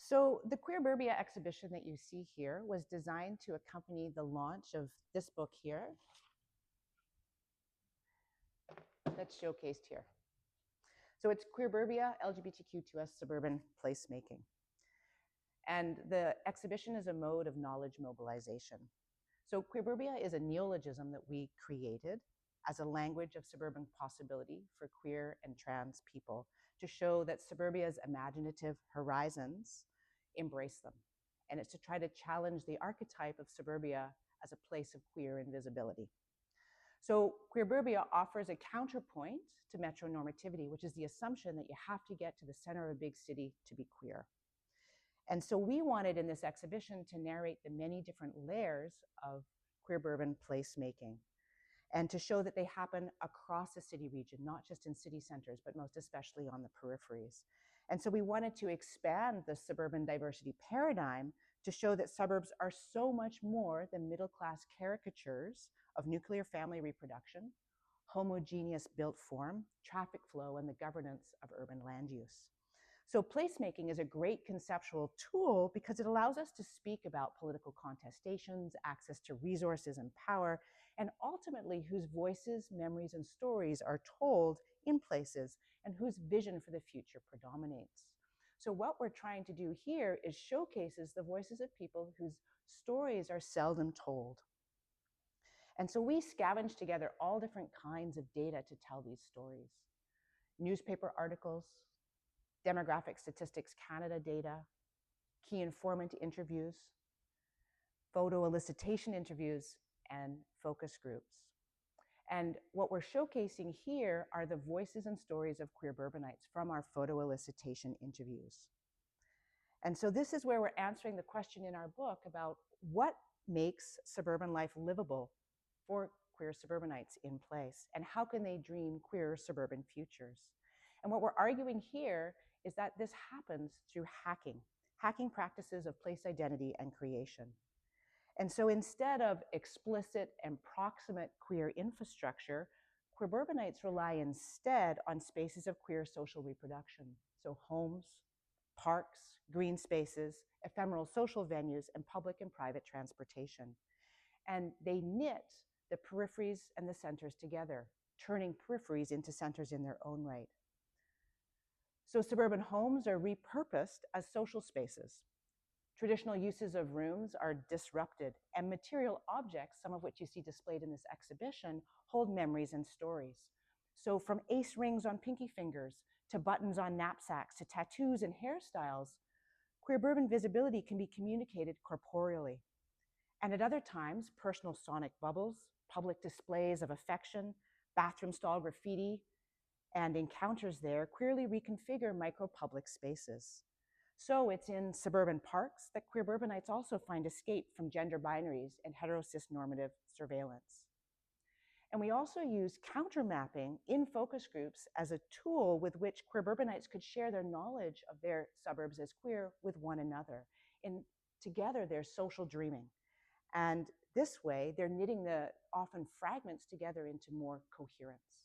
So the Queerburbia exhibition that you see here was designed to accompany the launch of this book here that's showcased here. So it's Queerburbia, LGBTQ2S Suburban Placemaking. And the exhibition is a mode of knowledge mobilization. So Queerburbia is a neologism that we created as a language of suburban possibility for queer and trans people to show that suburbia's imaginative horizons embrace them. And it's to try to challenge the archetype of suburbia as a place of queer invisibility. So Queerburbia offers a counterpoint to metronormativity, which is the assumption that you have to get to the center of a big city to be queer. And so we wanted in this exhibition to narrate the many different layers of queer-urban placemaking and to show that they happen across a city region, not just in city centers, but most especially on the peripheries. And so we wanted to expand the suburban diversity paradigm to show that suburbs are so much more than middle-class caricatures of nuclear family reproduction, homogeneous built form, traffic flow, and the governance of urban land use. So placemaking is a great conceptual tool because it allows us to speak about political contestations, access to resources and power, and ultimately whose voices, memories, and stories are told in places and whose vision for the future predominates. So what we're trying to do here is showcases the voices of people whose stories are seldom told. And so we scavenged together all different kinds of data to tell these stories. Newspaper articles, Demographic Statistics Canada data, key informant interviews, photo elicitation interviews, and focus groups. And what we're showcasing here are the voices and stories of queer urbanites from our photo elicitation interviews. And so this is where we're answering the question in our book about what makes suburban life livable for queer suburbanites in place, and how can they dream queer suburban futures. And what we're arguing here is that this happens through hacking practices of place identity and creation. And so instead of explicit and proximate queer infrastructure, queer urbanites rely instead on spaces of queer social reproduction. So homes, parks, green spaces, ephemeral social venues, and public and private transportation. And they knit the peripheries and the centers together, turning peripheries into centers in their own right. So suburban homes are repurposed as social spaces. Traditional uses of rooms are disrupted, and material objects, some of which you see displayed in this exhibition, hold memories and stories. So from ace rings on pinky fingers, to buttons on knapsacks, to tattoos and hairstyles, queer urban visibility can be communicated corporeally. And at other times, personal sonic bubbles, public displays of affection, bathroom stall graffiti, and encounters there queerly reconfigure micro-public spaces. So it's in suburban parks that queer urbanites also find escape from gender binaries and heterocis-normative surveillance. And we also use counter-mapping in focus groups as a tool with which queer urbanites could share their knowledge of their suburbs as queer with one another. And together, they're social dreaming. And this way, they're knitting the often fragments together into more coherence.